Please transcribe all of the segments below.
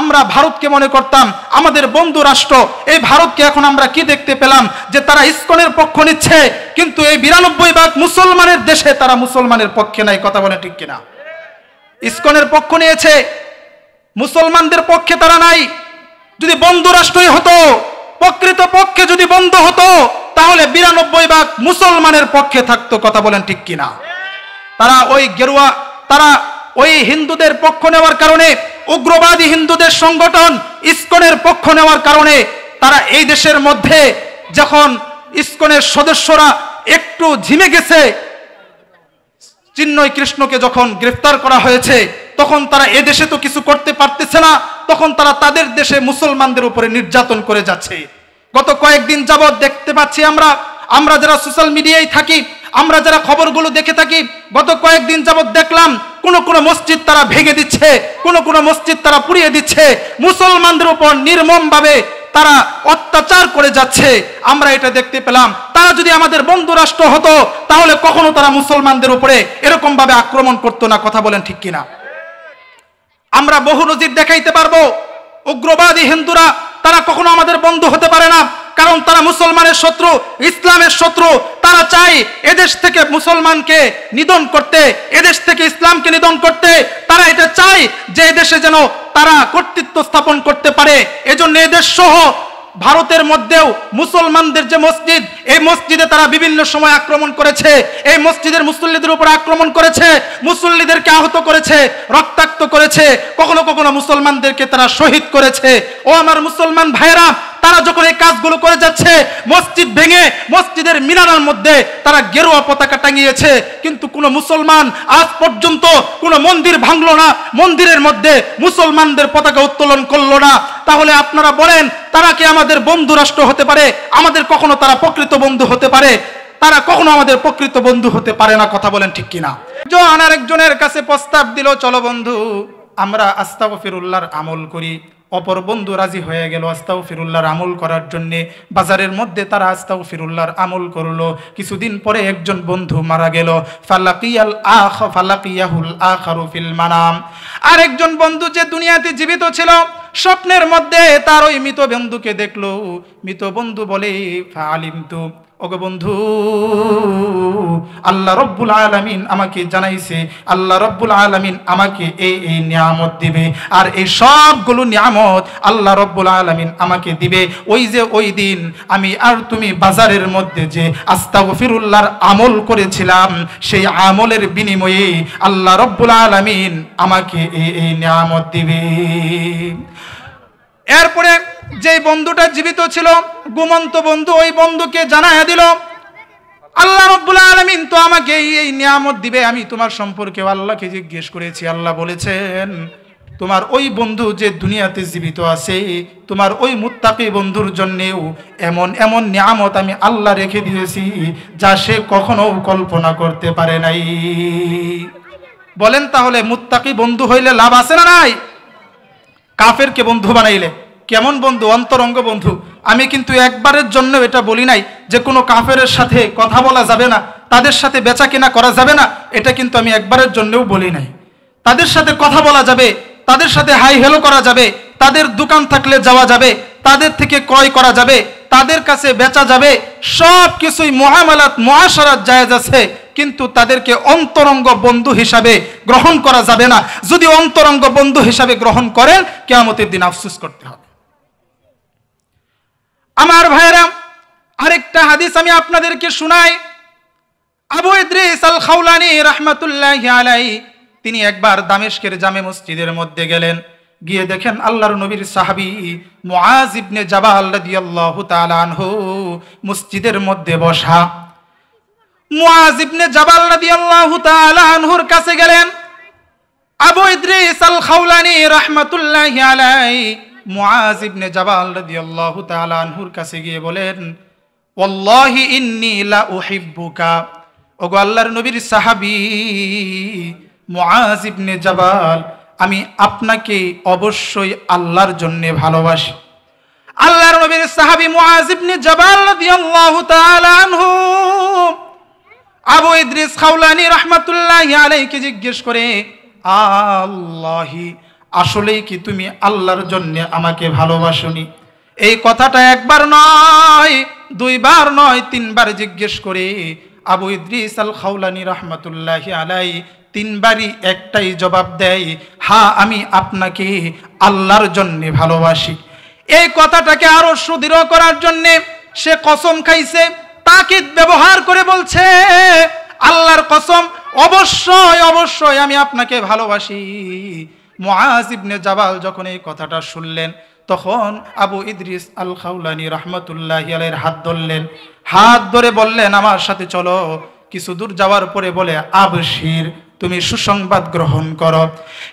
আমরা ভারতকে মনে করতাম আমাদের বন্ধু রাষ্ট্র। এই ভারতকে এখন আমরা কি দেখতে পেলাম যে তারা ইসকনের পক্ষ নিচ্ছে, কিন্তু এই 92% মুসলমানের দেশে তারা মুসলমানের পক্ষে নাই। কথা বলে ঠিক কিনা? ইসকনের পক্ষ নিয়েছে, মুসলমানদের পক্ষে তারা নাই। যদি বন্ধু রাষ্ট্রই হতো, প্রকৃত পক্ষে যদি বন্ধু হতো, তাহলে 92% মুসলমানের পক্ষে থাকতো। কথা বলেন ঠিক কিনা? তারা ওই গেরুয়া, তারা ওই হিন্দুদের পক্ষ নেওয়ার কারণে, উগ্রবাদী হিন্দুদের সংগঠন ইসকনের পক্ষ নেওয়ার কারণে তারা এই দেশের মধ্যে যখন ইসকনের সদস্যরা একটু ঝিমে গেছে, চিন্ময় কৃষ্ণকে যখন গ্রেফতার করা হয়েছে, তখন তারা এ দেশে তো কিছু করতে পারতেছে না, তখন তারা তাদের দেশে মুসলমানদের উপরে নির্যাতন করে যাচ্ছে। গত কয়েকদিন যাবৎ দেখতে পাচ্ছি আমরা যারা সোশ্যাল মিডিয়ায় থাকি, আমরা যারা খবরগুলো দেখে থাকি, গত কয়েকদিন যাবৎ দেখলাম কোন কোন মসজিদ তারা ভেঙে দিচ্ছে, কোন কোন মসজিদ তারা পুড়িয়ে দিচ্ছে, মুসলমানদের উপর নির্মমভাবে তারা অত্যাচার করে যাচ্ছে। আমরা এটা দেখতে পেলাম। তারা যদি আমাদের বন্ধু রাষ্ট্র হতো, তাহলে কখনো তারা মুসলমানদের উপরে এরকম ভাবে আক্রমণ করতো না। কথা বলেন ঠিক কিনা? আমরা বহু নজির দেখাইতে পারবো। উগ্রবাদী হিন্দুরা তারা কখনো আমাদের বন্ধু হতে পারে না, কারণ তারা মুসলমানের শত্রু, ইসলামের শত্রু। তারা চায় এদেশ থেকে মুসলমানকে নিধন করতে, এদেশ থেকে ইসলামকে নিধন করতে। তারা এটা চায় যে এদেশে যেন তারা কর্তৃত্ব স্থাপন করতে পারে। এজন্য এদেশ সহ ভারতের মধ্যেও মুসলমানদের যে মসজিদ, এই মসজিদে তারা বিভিন্ন সময় আক্রমণ করেছে। এই মসজিদের মুসল্লিদের উপর আক্রমণ করেছে, মুসল্লিদেরকে আহত করেছে, রক্তাক্ত করেছে, কখনো কখনো মুসলমানদেরকে তারা শহীদ করেছে। ও আমার মুসলমান ভাইরা, তারা যখন এই কাজগুলো করে যাচ্ছে, মসজিদ ভেঙে মসজিদের মিনারের মধ্যে তারা গেরুয়া পতাকা টাঙিয়েছে, কিন্তু কোনো মুসলমান আজ পর্যন্ত কোনো মন্দির ভাঙলো না, মন্দিরের মধ্যে মুসলমানদের পতাকা উত্তোলন করলো না। তাহলে আপনারা বলেন, তারা কি আমাদের বন্ধু রাষ্ট্র হতে পারে? আমাদের কখনো তারা প্রকৃত বন্ধু হতে পারে? তারা কখনো আমাদের প্রকৃত বন্ধু হতে পারে না। কথা বলেন ঠিক কিনা? আরেকজনের কাছে প্রস্তাব দিল, চলো বন্ধু আমরা আস্তাগফিরুল্লাহর আমল করি। অপর বন্ধু রাজি হয়ে গেল আস্তাগফিরুল্লাহর আমল করার জন্য। বাজারের মধ্যে তারা আস্তাগফিরুল্লাহর আমল করলো। কিছুদিন পরে একজন বন্ধু মারা গেল। ফালাকিয়াহুল আখারু ফিল মানাম। আরেকজন বন্ধু যে দুনিয়াতে জীবিত ছিল, স্বপ্নের মধ্যে তার ওই মৃত বন্ধুকে দেখলো। মৃত বন্ধু বলে, ফাআলিমতু, ওগো বন্ধু, আল্লাহ রব্বুল আলামিন আমাকে জানাইছে, আল্লাহ রব্বুল আলামিন আমাকে এই নিয়ামত দিবে, আর এই সবগুলো নিয়ামত আল্লাহ রব্বুল আলামিন আমাকে দিবে ওই দিন আমি আর তুমি বাজারের মধ্যে যে আস্তাগফিরুল্লাহর আমল করেছিলাম, সেই আমলের বিনিময়ে আল্লাহ রব্বুল আলামিন আমাকে এই নিয়ামত দিবে। এরপরে যে বন্ধুটা জীবিত ছিল, ঘুমন্ত বন্ধু, ওই বন্ধুকে জানায়া দিল, আল্লাহ রাব্বুল আলামিন তো আমাকে এই নিয়ামত দিবে। আমি তোমার সম্পর্কে আল্লাহকে জিজ্ঞেস করেছি, আল্লাহ বলেছেন তোমার ওই বন্ধু যে দুনিয়াতে জীবিত আছে, তোমার ওই মুত্তাকি বন্ধুর জন্যেও এমন এমন নিয়ামত আমি আল্লাহ রেখে দিয়েছি যা সে কখনো কল্পনা করতে পারে নাই। বলেন তাহলে মুত্তাকি বন্ধু হইলে লাভ আছে না নাই? কাফেরকে বন্ধু বানাইলে কেমন বন্ধু? অন্তরঙ্গ বন্ধু। আমি কিন্তু একবারের জন্য এটা বলি নাই যে কোনো কাফেরের সাথে কথা বলা যাবে না, তাদের সাথে বেচা কেনা করা যাবে না, এটা কিন্তু আমি একবারের জন্যও বলি নাই। তাদের সাথে কথা বলা যাবে, তাদের সাথে হাই হেলো করা যাবে, তাদের দোকান থাকলে যাওয়া যাবে, তাদের থেকে ক্রয় করা যাবে, তাদের কাছে বেচা যাবে, সব কিছুই মুআমালাত মুআশারাত জায়েজ আছে, কিন্তু তাদেরকে অন্তরঙ্গ বন্ধু হিসাবে গ্রহণ করা যাবে না। যদি অন্তরঙ্গ বন্ধু হিসাবে গ্রহণ করেন, কিয়ামতের দিন আফসোস করতে হবে। আমার ভাইরা, আরেকটা হাদিস আমি আপনাদেরকে শোনাই। আবু ইদ্রিস আল খাওলানি রাহমাতুল্লাহি আলাইহি তিনি একবার দামেস্কের জামে মসজিদের মধ্যে গেলেন। গিয়ে দেখেন আল্লাহর নবীর সাহাবী মুআজ ইবনে জাবাল রাদিয়াল্লাহু তাআলা আনহু মসজিদের মধ্যে বসা। মুআজ ইবনে জাবাল রাদিয়াল্লাহু তাআলা আনহুর কাছে গেলেন। আবু ইদ্রিস আল খাওলানি রাহমাতুল্লাহি আলাইহি মুআজ ইবনে জাবাল রাদিয়াল্লাহু তাআলা আনহুর কাছে গিয়ে বলেন, ওয়াল্লাহি ইন্নী লা উহিব্বুকা, ওগো আল্লাহর নবীর সাহাবী মুআজ ইবনে জাবাল, আমি আপনাকে অবশ্যই আল্লাহর জন্য ভালোবাসি। আল্লাহর নবীর সাহাবী মুআজ ইবনে জাবাল রাদিয়াল্লাহু তাআলা আনহু আবু ইদ্রিস খাওলানি রাহমাতুল্লাহি আলাইহি জিজ্ঞেস করে, আসলেই কি তুমি আল্লাহর জন্য আমাকে ভালোবাসোনি? এই কথাটা একবার নয়, দুইবার নয়, তিনবার জিজ্ঞেস করে আবু ইদ্রিস আল খাওলানী রহমতুল্লাহি আলাইহি তিনবারই একটাই জবাব দেয়, হ্যাঁ আমি আপনাকে আল্লাহর জন্য ভালোবাসি। এই কথাটাকে আরো সুদৃঢ় করার জন্য সে কসম খাইছে, তাকিদ ব্যবহার করে বলছে, আল্লাহর কসম, অবশ্যই অবশ্যই আমি আপনাকে ভালোবাসি। মুআজ ইবনে জাবাল যখন এই কথাটা শুনলেন, তখন আবু ইদ্রিস আল খাওলানী রহমতুল্লাহি আলাইহির হাত ধরলেন, হাত ধরে বললেন, আমার সাথে চলো। কিছু দূর যাওয়ার পরে বলে, আবশির, তুমি সুসংবাদ গ্রহণ করো।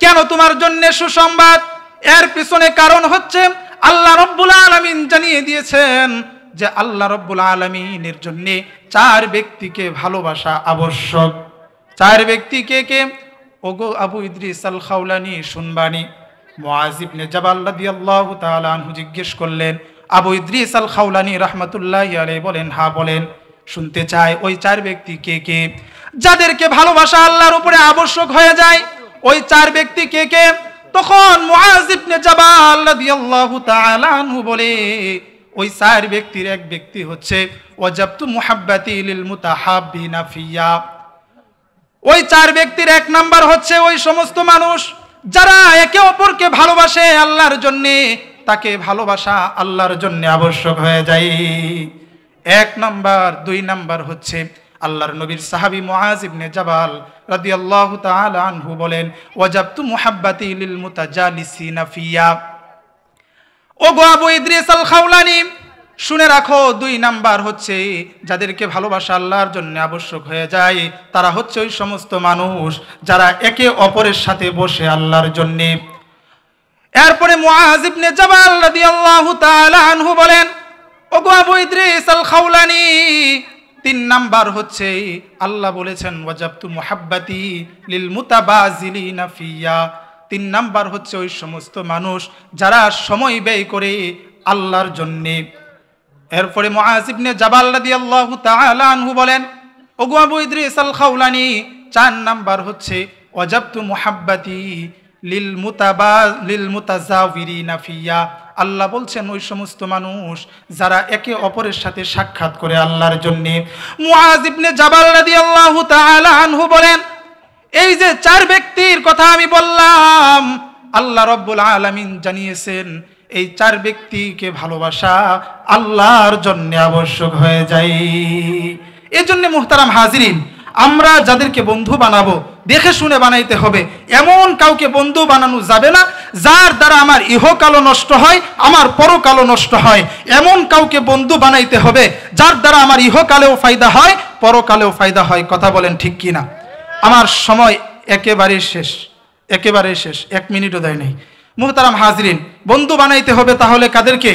কেন তোমার জন্য সুসংবাদ? এর পিছনে কারণ হচ্ছে আল্লাহ রব্বুল আলামিন জানিয়ে দিয়েছেন যে আল্লাহ রব্বুল আলামিনের জন্য চার ব্যক্তিকে ভালোবাসা আবশ্যক। চার ব্যক্তি কে কে? ওগো আবু ইদ্রিস আল খাওলানী শুনবানি। মুআজ ইবনে জাবাল রাদিয়াল্লাহু তাআলা আনহু জিজ্ঞেস করলেন, আবু ইদ্রিস আল খাওলানী রাহমাতুল্লাহি আলাইহি বলেন, হ্যাঁ বলেন, শুনতে চাই ওই চার ব্যক্তি কে কে, যাদেরকে ভালোবাসা আল্লাহর উপরে আবশ্যক হয়ে যায়। ওই চার ব্যক্তি কে কে? তখন মুআজ ইবনে জাবাল রাদিয়াল্লাহু তাআলা আনহু বলে, ওই চার ব্যক্তির এক ব্যক্তি হচ্ছে ওয়াজাবতু মুহাব্বাতি লিল মুতাহাব্বিনা ফিয়া। ওই চার ব্যক্তির এক নাম্বার হচ্ছে ওই সমস্ত মানুষ যারা একে অপরকে ভালোবাসে আল্লাহর জন্য, তাকে ভালোবাসা আল্লাহর জন্য আবশ্যক হয়ে যায়। এক নাম্বার। দুই নাম্বার হচ্ছে আল্লাহর নবীর সাহাবী মুআজ ইবনে জাবাল রাদিয়াল্লাহু তাআলা আনহু বলেন, ওয়াজাবতু মুহাব্বাতি লিল মুতাজালিসিনা ফিয়া। ওগো আবু ইদ্রিস আল খাওলানী, শুনে রাখো, দুই নাম্বার হচ্ছে যাদেরকে ভালোবাসা আল্লাহর জন্য আবশ্যক হয়ে যায়, তারা হচ্ছে ওই সমস্ত মানুষ যারা একে অপরের সাথে বসে আল্লাহর জন্য। এরপরে মুআজ ইবনে জাবাল রাদিয়াল্লাহু তাআলা আনহু বলেন, ওগো আবু ইদ্রিস আল খাওলানী, তিন নাম্বার হচ্ছে আল্লাহ বলেছেন ওয়াজাবতু মুহাব্বাতি লিল মুতাবাজিলিনা ফিয়া। তিন নাম্বার হচ্ছে ওই সমস্ত মানুষ যারা সময় ব্যয় করে আল্লাহর জন্য। এরপরে মুআজ ইবনে জাবাল রাদিয়াল্লাহু তাআলা আনহু বলেন, ওগো আবু ইদ্রিস আল খাওলানী, চার নাম্বার হচ্ছে ওয়াজাবতু মুহাব্বাতি লিল মুতাজাওয়িরিনা ফিয়া। আল্লাহ বলছেন ওই সমস্ত মানুষ যারা একে অপরের সাথে সাক্ষাৎ করে আল্লাহর জন্য। মুআজ ইবনে জাবাল রাদিয়াল্লাহু তাআলা আনহু বলেন, এই যে চার ব্যক্তির কথা আমি বললাম, আল্লাহ রব্বুল আলামিন জানিয়েছেন এই চার ব্যক্তিকে ভালোবাসা আল্লাহর জন্য আবশ্যক হয়ে যায়। এই জন্য মুহতারাম হাজিরিন, আমরা যাদেরকে বন্ধু বানাবো দেখে শুনে বানাইতে হবে। এমন কাউকে বন্ধু বানানো যাবে না যার দ্বারা আমার ইহকালও নষ্ট হয়, আমার পরকালও নষ্ট হয়। এমন কাউকে বন্ধু বানাইতে হবে যার দ্বারা আমার ইহকালেও ফায়দা হয়, পরকালেও ফায়দা হয়। কথা বলেন ঠিক কিনা? আমার সময় একেবারে শেষ, একেবারে শেষ, 1 মিনিটও দেয় নাই। মুহতারাম হাজিরিন, বন্ধু বানাইতে হবে তাহলে কাদেরকে?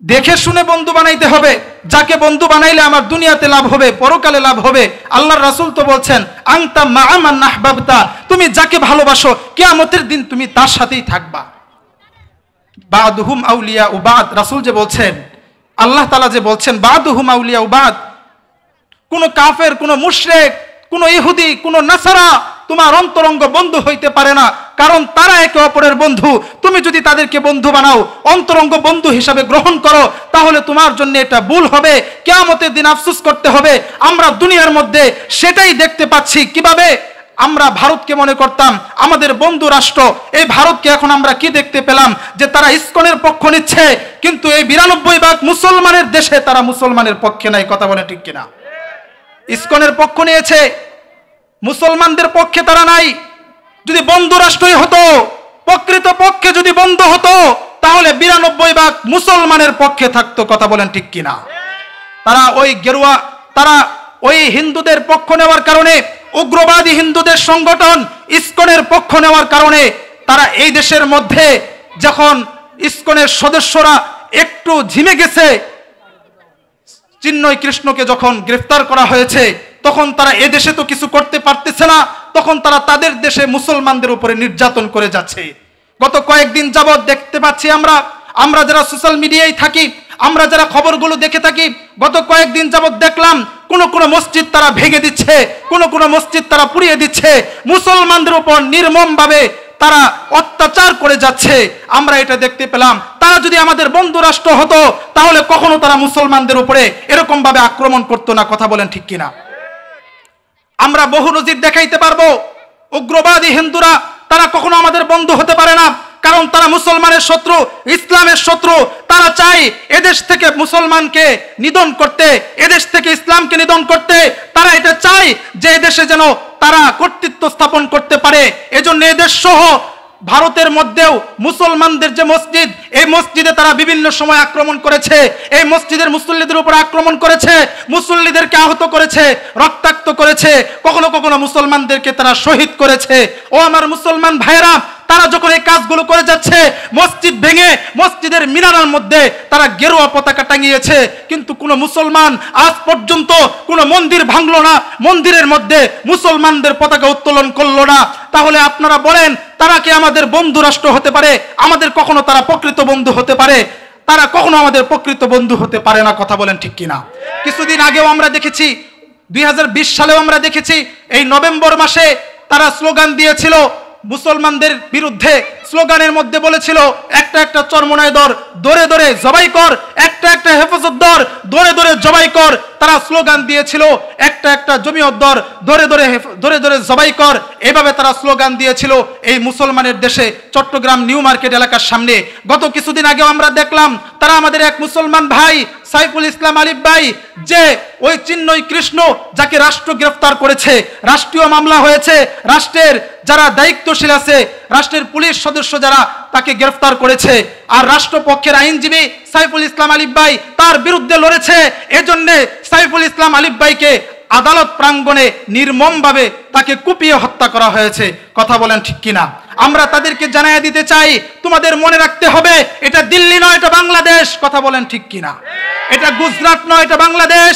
দেখে শুনে বন্ধু বানাইতে হবে, যাকে বন্ধু বানাইলে আমার দুনিয়াতে লাভ হবে, পরকালে লাভ হবে। আল্লাহর রাসূল তো বলছেন, আনতা মা'a মান আহবাবতা, তুমি যাকে ভালোবাসো কিয়ামতের দিন তুমি তার সাথেই থাকবা। বা'দুহুম আউলিয়া ও বা'দ, রাসূল যে বলছেন, আল্লাহ তাআলা যে বলছেন বা'দুহুম আউলিয়া ও বা'দ, কোন কাফের, কোন মুশরিক, কোন ইহুদি, কোন নাসারা তোমার অন্তরঙ্গ বন্ধু হইতে পারে না, কারণ তারা একে অপরের বন্ধু। তুমি যদি তাদেরকে বন্ধু বানাও, অন্তরঙ্গ বন্ধু হিসাবে গ্রহণ করো, তাহলে তোমার জন্য এটা ভুল হবে, কিয়ামতের দিন আফসোস করতে হবে। আমরা দুনিয়ার মধ্যে সেটাই দেখতে পাচ্ছি। কিভাবে? আমরা ভারতকে মনে করতাম আমাদের বন্ধু রাষ্ট্র, এই ভারতকে এখন আমরা কি দেখতে পেলাম যে তারা ইসকনের পক্ষ নিচ্ছে, কিন্তু এই 92% মুসলমানের দেশে তারা মুসলমানের পক্ষে নাই। কথা বলে ঠিক কিনা? ইসকনের পক্ষ নিয়েছে, মুসলমানদের পক্ষে তারা নাই। যদি বন্ধু রাষ্ট্রই হতো, প্রকৃত পক্ষে যদি বন্ধু হতো, তাহলে 92% মুসলমানের পক্ষে থাকতো। কথা বলেন ঠিক কিনা? তারা ওই গেরুয়া, তারা ওই হিন্দুদের পক্ষ নেওয়ার কারণে, উগ্রবাদী হিন্দুদের সংগঠন ইসকনের পক্ষ নেওয়ার কারণে তারা এই দেশের মধ্যে যখন ইসকনের সদস্যরা একটু ঝিমে গেছে, চিন্ময় কৃষ্ণকে যখন গ্রেফতার করা হয়েছে, তখন তারা এদেশে তো কিছু করতে পারতেছে না, তখন তারা তাদের দেশে মুসলমানদের উপরে নির্যাতন করে যাচ্ছে। গত কয়েকদিন যাবৎ দেখতে পাচ্ছি আমরা যারা সোশ্যাল মিডিয়ায় থাকি, আমরা যারা খবরগুলো দেখে থাকি, গত কয়েকদিন যাবৎ দেখলাম কোন মসজিদ তারা ভেঙে দিচ্ছে, কোন মসজিদ তারা পুড়িয়ে দিচ্ছে, মুসলমানদের উপর নির্মমভাবে তারা অত্যাচার করে যাচ্ছে, আমরা এটা দেখতে পেলাম। তারা যদি আমাদের বন্ধু রাষ্ট্র হতো তাহলে কখনো তারা মুসলমানদের উপরে এরকম ভাবে আক্রমণ করতো না। কথা বলেন ঠিক কিনা? আমরা বহু নজির দেখাইতে পারবো। উগ্রবাদী হিন্দুরা তারা কখনো আমাদের বন্ধু হতে পারে না, কারণ তারা মুসলমানের শত্রু, ইসলামের শত্রু। তারা চায় এদেশ থেকে মুসলমানকে নিধন করতে, এদেশ থেকে ইসলামকে নিধন করতে। তারা এটা চায় যে এদেশে যেন তারা কর্তৃত্ব স্থাপন করতে পারে। এজন্য এদেশ সহ ভারতের মধ্যেও মুসলমানদের যে মসজিদ, এই মসজিদে তারা বিভিন্ন সময় আক্রমণ করেছে। এই মসজিদের মুসল্লিদের উপর আক্রমণ করেছে, মুসল্লিদেরকে আহত করেছে, রক্তাক্ত করেছে, কখনো কখনো মুসলমানদেরকে তারা শহীদ করেছে। ও আমার মুসলমান ভাইরা, তারা যখন এই কাজগুলো করে যাচ্ছে, মসজিদ ভেঙে মসজিদের মিনারের মধ্যে তারা গেরুয়া পতাকা টাঙিয়েছে, কিন্তু কোনো মুসলমান আজ পর্যন্ত কোনো মন্দির ভাঙলো না, মন্দিরের মধ্যে মুসলমানদের পতাকা উত্তোলন করলো না। তাহলে আপনারা বলেন, তারা কি আমাদের বন্ধু রাষ্ট্র হতে পারে? আমাদের কখনো তারা প্রকৃত বন্ধু হতে পারে? তারা কখনো আমাদের প্রকৃত বন্ধু হতে পারে না। কথা বলেন ঠিক কিনা? কিছুদিন আগেও আমরা দেখেছি, 2020 সালেও আমরা দেখেছি, এই নভেম্বর মাসে তারা স্লোগান দিয়েছিল মুসলমানদের বিরুদ্ধে। স্লোগানের মধ্যে বলেছিল, একটা একটা চরমোনায় দর, দরে দরে জবাই কর, একটা একটা হেফাজত দর, দরে দরে জবাই কর। তারা স্লোগান দিয়েছিল, একটা একটা জমিয়ত দর, দরে দরে দরে দরে জবাই কর। এভাবে তারা স্লোগান দিয়েছিল এই মুসলমানের দেশে, চট্টগ্রাম নিউ মার্কেট এলাকার সামনে। গত কিছুদিন আগেও আমরা দেখলাম, তারা আমাদের এক মুসলমান ভাই সাইফুল ইসলাম আলিফ ভাই, যে ওই চিন্ময় কৃষ্ণ, যাকে রাষ্ট্র গ্রেফতার করেছে, রাষ্ট্রীয় মামলা হয়েছে, রাষ্ট্রের যারা দায়িত্বশীল আছে, রাষ্ট্রের পুলিশ সদস্য যারা, তাকে গ্রেফতার করেছে। আর রাষ্ট্রপক্ষের আইনজীবী সাইফুল ইসলাম আলিফ ভাই তার বিরুদ্ধে লড়েছে। এজন্য সাইফুল ইসলাম আলিফ ভাইকে আদালত প্রাঙ্গণে নির্মমভাবে তাকে কুপিয়ে হত্যা করা হয়েছে। কথা বলেন ঠিক কিনা? আমরা তাদেরকে জানাই দিতে চাই, তোমাদের মনে রাখতে হবে, এটা দিল্লি নয়, এটা বাংলাদেশ। কথা বলেন ঠিক কিনা? এটা গুজরাট নয়, এটা বাংলাদেশ।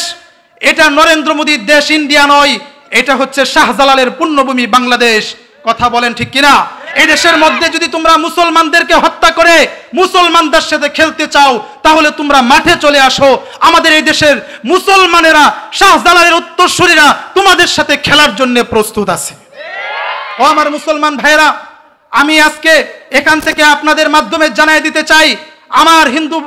এটা নরেন্দ্র মোদীর দেশ, ইন্ডিয়া নয়। এটা হচ্ছে শাহজালালের পুণ্যভূমি বাংলাদেশ। কথা বলেন ঠিক কিনা? এই দেশের মধ্যে যদি তোমরা মুসলমানদেরকে হত্যা করে মুসলমানদের সাথে খেলতে চাও, তাহলে তোমরা মাঠে চলে আসো। আমাদের এই দেশের মুসলমানেরা, শাহজালালের উত্তরসূরিরা তোমাদের সাথে খেলার জন্য প্রস্তুত আছে। ও আমার মুসলমান ভাইরা, আমি আজকে এখান থেকে আপনাদের মাধ্যমে জানাই দিতে চাই, আমার হিন্দু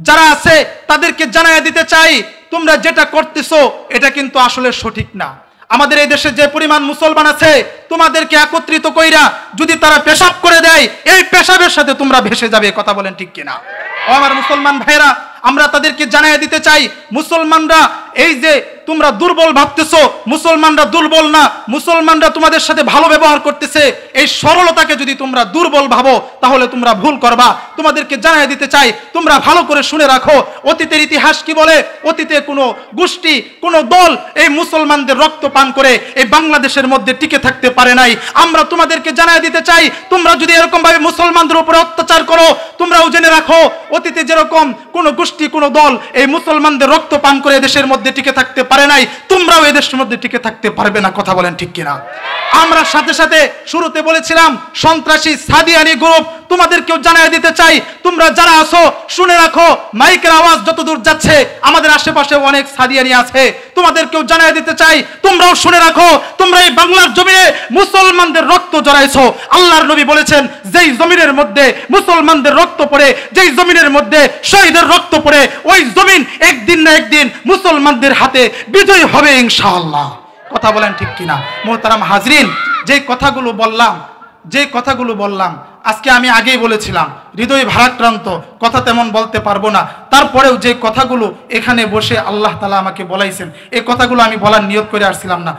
যারা আছে তাদেরকে জানাই দিতে চাই, তোমরা যেটা করতেছো এটা কিন্তু আসলে সঠিক না। আমাদের এই দেশে যে পরিমাণ মুসলমান আছে, তোমাদেরকে একত্রিত কইরা যদি তারা পেশাব করে দেয়, এই পেশাবের সাথে তোমরা ভেসে যাবে। কথা বলেন ঠিক কিনা? ও আমার মুসলমান ভাইরা, আমরা তাদেরকে জানাই দিতে চাই, মুসলমানরা এই যে তোমরা দুর্বল ভাবতেছো, মুসলমানরা দুর্বল না, মুসলমানরা তোমাদের সাথে ভালো ব্যবহার করতেছে। এই সরলতাকে যদি তোমরা দুর্বল ভাবো তাহলে তোমরা ভুল করবা। তোমাদেরকে জানাই দিতে চাই, তোমরা ভালো করে শুনে রাখো, অতীতের ইতিহাস কি বলে। অতীতে কোনো গোষ্ঠী, কোনো দল এই মুসলমানদের রক্ত পান করে এই বাংলাদেশের মধ্যে টিকে থাকতে পারে নাই। আমরা তোমাদেরকে জানাই দিতে চাই, তোমরা যদি এরকম ভাবে মুসলমানদের উপরে অত্যাচার করো, তোমরাও জেনে রাখো, অতীতে যেরকম কোনো গোষ্ঠী, কোনো দল এই মুসলমানদের রক্ত পান করে দেশের মধ্যে টিকে থাকতে পারে নাই, তোমরাও এই দেশের মধ্যে টিকে থাকতে পারবে না। কথা বলেন ঠিক কিনা? আমরা সাথে সাথে শুরুতে বলেছিলাম সন্ত্রাসী সাদিয়ানি গ্রুপ, তোমাদেরকেও জানাই দিতে চাই, তোমরা যারা আছো শুনে রাখো, মাইকের আওয়াজ যতদূর যাচ্ছে আমাদের আশেপাশে অনেক সাদিয়ানি আছে। তোমাদেরকেও জানাই দিতে চাই, তোমরাও শুনে রাখো, তোমরা এই বাংলার জমিনে মুসলমানদের রক্ত জড়াইছো। আল্লাহর নবী বলেছেন, যেই জমিনের মধ্যে মুসলমানদের রক্ত পড়ে, যেই জমিনের মধ্যে শহীদের রক্ত পড়ে, ওই জমিন একদিন না একদিন মুসলমানদের হাতে বিজয় হবে ইনশাআল্লাহ। কথা বলেন ঠিক কিনা? মোহতারাম হাজরিন, যে কথাগুলো বললাম আজকে আমি আগেই বলেছিলাম, হৃদয় ভারাক্রান্ত, কথা তেমন বলতে পারবো না। তারপরেও যে কথাগুলো এখানে বসে আল্লাহ তাআলা আমাকে বলাইছেন, এই কথাগুলো আমি বলার নিয়ত করে আসছিলাম না।